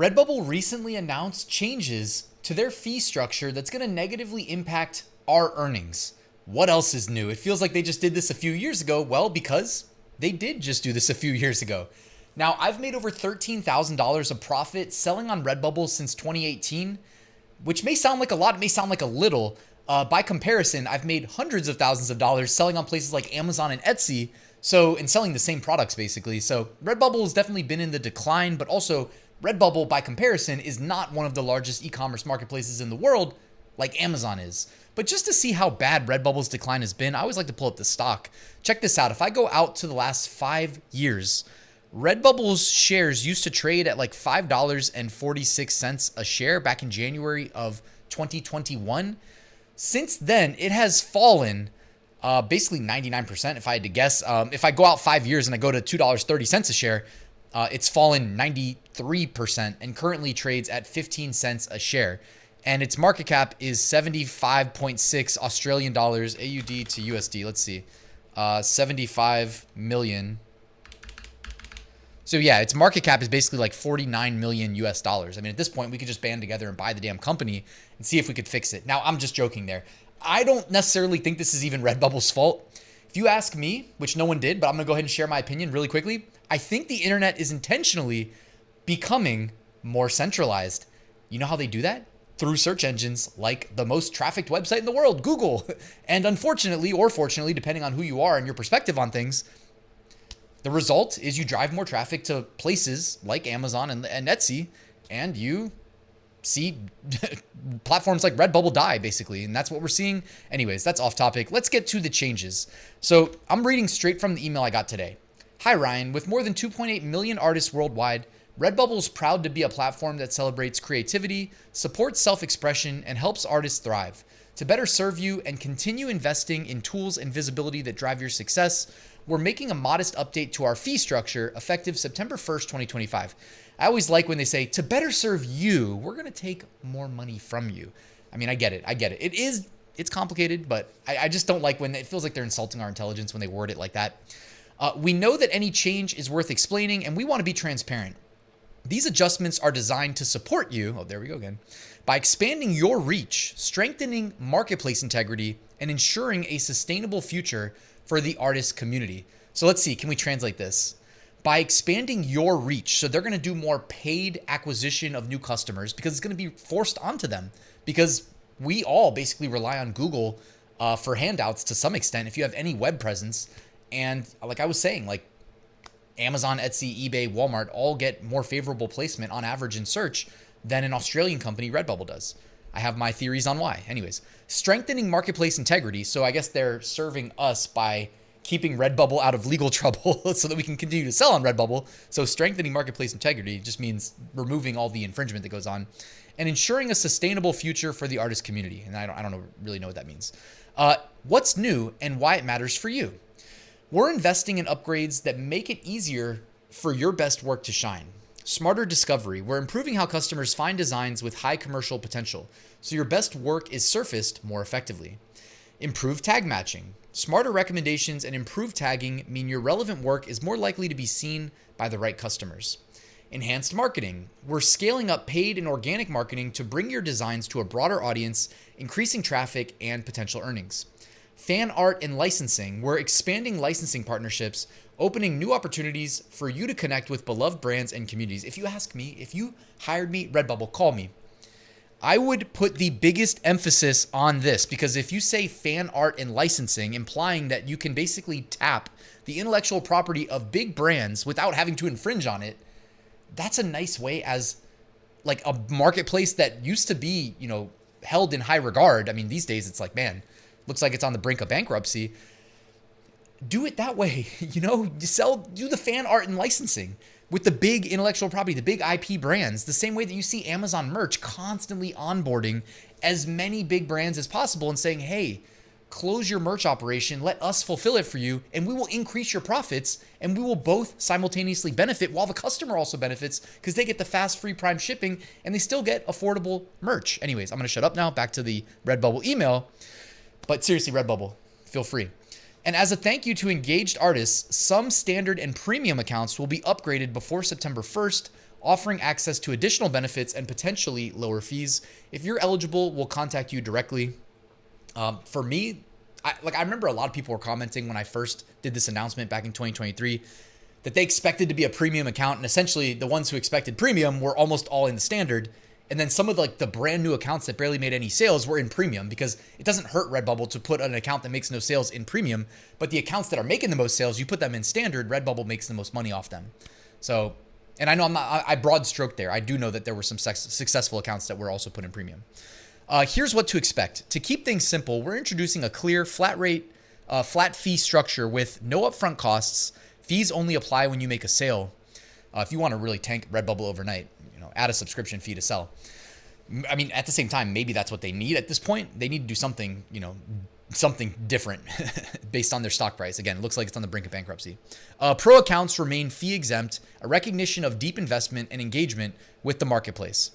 Redbubble recently announced changes to their fee structure that's going to negatively impact our earnings. What else is new? It feels like they just did this a few years ago. Well, because they did just do this a few years ago. Now, I've made over $13,000 of profit selling on Redbubble since 2018, which may sound like a lot, it may sound like a little. By comparison, I've made hundreds of thousands of dollars selling on places like Amazon and Etsy, and selling the same products basically. So Redbubble has definitely been in the decline, but also Redbubble, by comparison, is not one of the largest e-commerce marketplaces in the world like Amazon is. But just to see how bad Redbubble's decline has been, I always like to pull up the stock. Check this out. If I go out to the last 5 years, Redbubble's shares used to trade at like $5.46 a share back in January of 2021. Since then, it has fallen basically 99%, if I had to guess. If I go out 5 years and I go to $2.30 a share, it's fallen 93% and currently trades at 15 cents a share. And its market cap is 75.6 Australian dollars, AUD to USD. Let's see, 75 million. So yeah, its market cap is basically like 49 million US dollars. I mean, at this point, we could just band together and buy the damn company and see if we could fix it. Now, I'm just joking there. I don't necessarily think this is even Redbubble's fault. If you ask me, which no one did, but I'm gonna go ahead and share my opinion really quickly. I think the internet is intentionally becoming more centralized. You know how they do that? Through search engines like the most trafficked website in the world, Google. And unfortunately, or fortunately, depending on who you are and your perspective on things, the result is you drive more traffic to places like Amazon and Etsy, and you see platforms like Redbubble die, basically. And that's what we're seeing. Anyways, that's off topic. Let's get to the changes. So I'm reading straight from the email I got today. Hi, Ryan. With more than 2.8 million artists worldwide, Redbubble is proud to be a platform that celebrates creativity, supports self-expression, and helps artists thrive. To better serve you and continue investing in tools and visibility that drive your success, we're making a modest update to our fee structure effective September 1st, 2025. I always like when they say, to better serve you, we're going to take more money from you. I mean, I get it. It's complicated, but I just don't like when it feels like they're insulting our intelligence when they word it like that. We know that any change is worth explaining, and we want to be transparent. These adjustments are designed to support you, oh, there we go again, by expanding your reach, strengthening marketplace integrity, and ensuring a sustainable future for the artist community. So let's see, can we translate this? By expanding your reach, so they're going to do more paid acquisition of new customers because it's going to be forced onto them, because we all basically rely on Google for handouts to some extent if you have any web presence. And like I was saying, like Amazon, Etsy, eBay, Walmart all get more favorable placement on average in search than an Australian company, Redbubble, does. I have my theories on why. Anyways, strengthening marketplace integrity. So I guess they're serving us by keeping Redbubble out of legal trouble so that we can continue to sell on Redbubble. So strengthening marketplace integrity just means removing all the infringement that goes on and ensuring a sustainable future for the artist community. And I don't really know what that means. What's new and why it matters for you? We're investing in upgrades that make it easier for your best work to shine. Smarter discovery. We're improving how customers find designs with high commercial potential, so your best work is surfaced more effectively. Improved tag matching. Smarter recommendations and improved tagging mean your relevant work is more likely to be seen by the right customers. Enhanced marketing. We're scaling up paid and organic marketing to bring your designs to a broader audience, increasing traffic and potential earnings. Fan art and licensing. We're expanding licensing partnerships, opening new opportunities for you to connect with beloved brands and communities. If you ask me, if you hired me, Redbubble, call me. I would put the biggest emphasis on this because if you say fan art and licensing, implying that you can basically tap the intellectual property of big brands without having to infringe on it, that's a nice way as like a marketplace that used to be, held in high regard. I mean, these days it's like, man, looks like it's on the brink of bankruptcy. Do it that way, do the fan art and licensing with the big intellectual property, the big IP brands, the same way that you see Amazon merch constantly onboarding as many big brands as possible and saying, hey, close your merch operation, let us fulfill it for you, and we will increase your profits, and we will both simultaneously benefit while the customer also benefits because they get the fast, free Prime shipping, and they still get affordable merch. Anyways, I'm going to shut up now. Back to the Redbubble email. But seriously, Redbubble, feel free. And as a thank you to engaged artists, some standard and premium accounts will be upgraded before September 1st, offering access to additional benefits and potentially lower fees. If you're eligible, we'll contact you directly. For me, I remember a lot of people were commenting when I first did this announcement back in 2023 that they expected to be a premium account, and essentially the ones who expected premium were almost all in the standard. And then some of the brand new accounts that barely made any sales were in premium, because it doesn't hurt Redbubble to put an account that makes no sales in premium, but the accounts that are making the most sales, you put them in standard, Redbubble makes the most money off them. So, and I know I broad stroke there. I do know that there were some successful accounts that were also put in premium. Here's what to expect. To keep things simple, we're introducing a clear flat fee structure with no upfront costs. Fees only apply when you make a sale. If you want to really tank Redbubble overnight, add a subscription fee to sell. I mean, at the same time, maybe that's what they need at this point. They need to do something, something different based on their stock price. Again, it looks like it's on the brink of bankruptcy. Pro accounts remain fee exempt, a recognition of deep investment and engagement with the marketplace.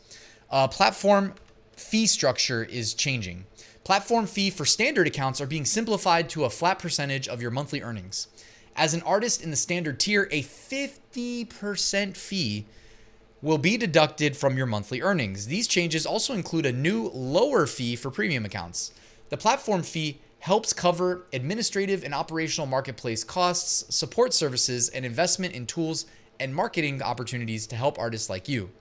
Platform fee structure is changing. Platform fee for standard accounts are being simplified to a flat percentage of your monthly earnings. As an artist in the standard tier, a 50% fee will be deducted from your monthly earnings. These changes also include a new lower fee for premium accounts. The platform fee helps cover administrative and operational marketplace costs, support services, and investment in tools and marketing opportunities to help artists like you.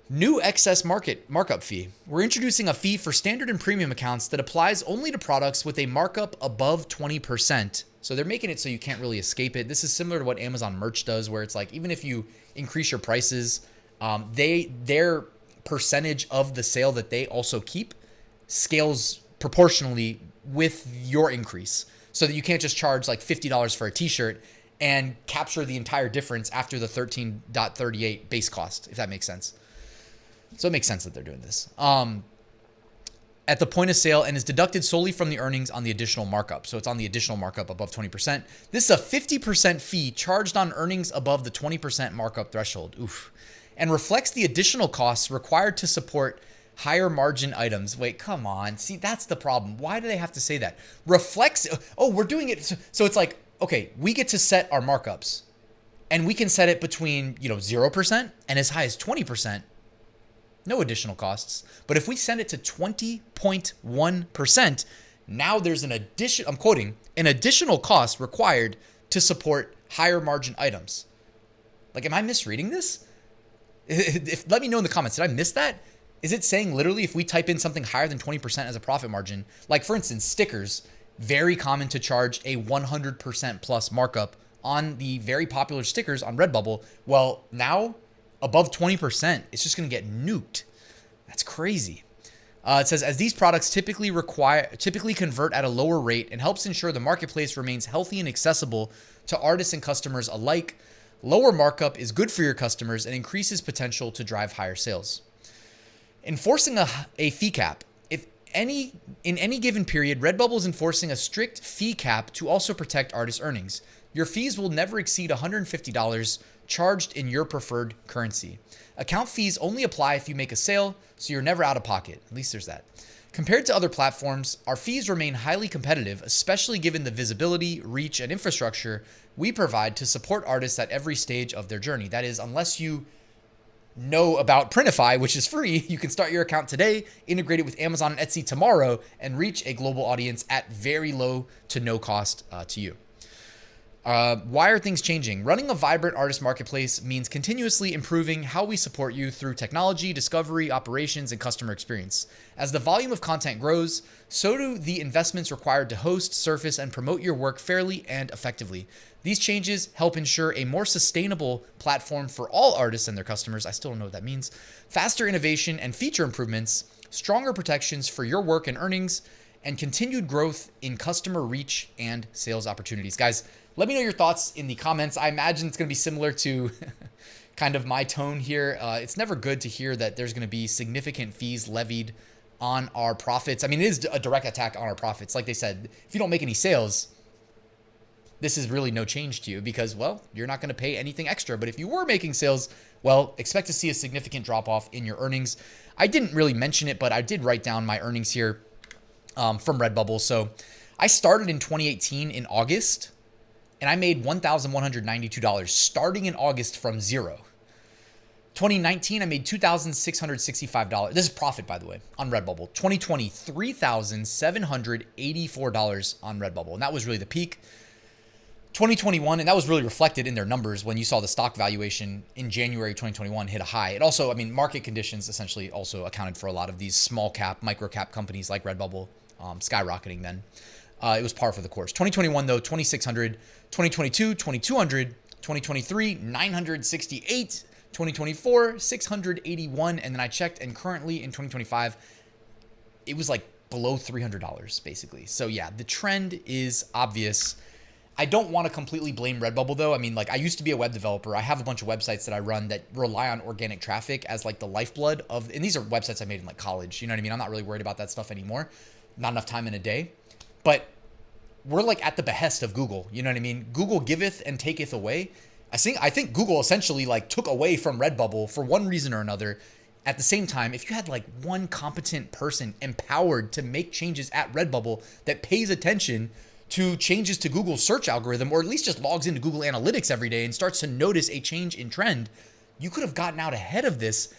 New excess markup fee. We're introducing a fee for standard and premium accounts that applies only to products with a markup above 20%. So they're making it so you can't really escape it. This is similar to what Amazon merch does, where it's like, even if you increase your prices, their percentage of the sale that they also keep scales proportionally with your increase, so that you can't just charge like $50 for a t-shirt and capture the entire difference after the 13.38 base cost, if that makes sense. So it makes sense that they're doing this at the point of sale, and is deducted solely from the earnings on the additional markup. So it's on the additional markup above 20%. This is a 50% fee charged on earnings above the 20% markup threshold. Oof. And reflects the additional costs required to support higher margin items. Wait, come on. See, that's the problem. Why do they have to say that? Reflects. Oh, we're doing it. So it's like, okay, we get to set our markups, and we can set it between, 0% and as high as 20%. No additional costs. But if we send it to 20.1%, now there's an addition, I'm quoting, an additional cost required to support higher margin items. Like, am I misreading this? Let me know in the comments. Did I miss that? Is it saying literally if we type in something higher than 20% as a profit margin, like for instance, stickers, very common to charge a 100% plus markup on the very popular stickers on Redbubble. Well, now above 20%, it's just going to get nuked. That's crazy. It says, as these products typically convert at a lower rate and helps ensure the marketplace remains healthy and accessible to artists and customers alike, lower markup is good for your customers and increases potential to drive higher sales. Enforcing a fee cap. In any given period, Redbubble is enforcing a strict fee cap to also protect artists' earnings. Your fees will never exceed $150 charged in your preferred currency. Account fees only apply if you make a sale, so you're never out of pocket. At least there's that. Compared to other platforms, our fees remain highly competitive, especially given the visibility, reach, and infrastructure we provide to support artists at every stage of their journey. That is, unless you know about Printify, which is free, you can start your account today, integrate it with Amazon and Etsy tomorrow, and reach a global audience at very low to no cost to you. Why are things changing? Running a vibrant artist marketplace means continuously improving how we support you through technology, discovery, operations, and customer experience. As the volume of content grows, so do the investments required to host, surface, and promote your work fairly and effectively. These changes help ensure a more sustainable platform for all artists and their customers. I still don't know what that means. Faster innovation and feature improvements, stronger protections for your work and earnings, and continued growth in customer reach and sales opportunities. Guys, let me know your thoughts in the comments. I imagine it's going to be similar to kind of my tone here. It's never good to hear that there's going to be significant fees levied on our profits. I mean, it is a direct attack on our profits. Like they said, if you don't make any sales, this is really no change to you because, well, you're not going to pay anything extra. But if you were making sales, well, expect to see a significant drop off in your earnings. I didn't really mention it, but I did write down my earnings here from Redbubble. So I started in 2018 in August, and I made $1,192 starting in August from zero. 2019, I made $2,665. This is profit, by the way, on Redbubble. 2020, $3,784 on Redbubble. And that was really the peak. 2021, and that was really reflected in their numbers when you saw the stock valuation in January 2021 hit a high. It also, I mean, market conditions essentially also accounted for a lot of these small cap, micro cap companies like Redbubble skyrocketing then. It was par for the course. 2021, though, 2,600. 2022, 2,200. 2023, 968. 2024, 681. And then I checked, and currently in 2025, it was like below $300, basically. So yeah, the trend is obvious. I don't want to completely blame Redbubble though. I mean, like I used to be a web developer. I have a bunch of websites that I run that rely on organic traffic as like the lifeblood of, and these are websites I made in like college. You know what I mean? I'm not really worried about that stuff anymore. Not enough time in a day, but we're like at the behest of Google. You know what I mean? Google giveth and taketh away. I think Google essentially like took away from Redbubble for one reason or another. At the same time, if you had like one competent person empowered to make changes at Redbubble that pays attention to changes to Google's search algorithm, or at least just logs into Google Analytics every day and starts to notice a change in trend, you could have gotten out ahead of this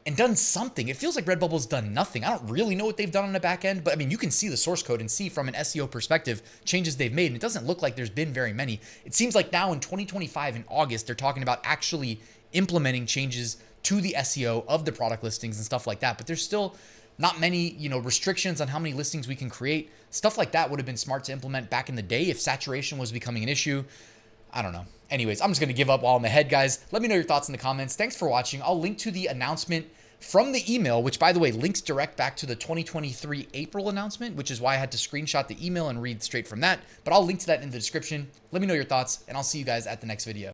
and done something. It feels like Redbubble's done nothing. I don't really know what they've done on the back end, but I mean, you can see the source code and see from an SEO perspective changes they've made, and it doesn't look like there's been very many. It seems like now in 2025 in August, they're talking about actually implementing changes to the SEO of the product listings and stuff like that, but there's still not many, restrictions on how many listings we can create. Stuff like that would have been smart to implement back in the day if saturation was becoming an issue. I don't know. Anyways, I'm just going to give up while I'm ahead, guys. Let me know your thoughts in the comments. Thanks for watching. I'll link to the announcement from the email, which, by the way, links direct back to the 2023 April announcement, which is why I had to screenshot the email and read straight from that. But I'll link to that in the description. Let me know your thoughts, and I'll see you guys at the next video.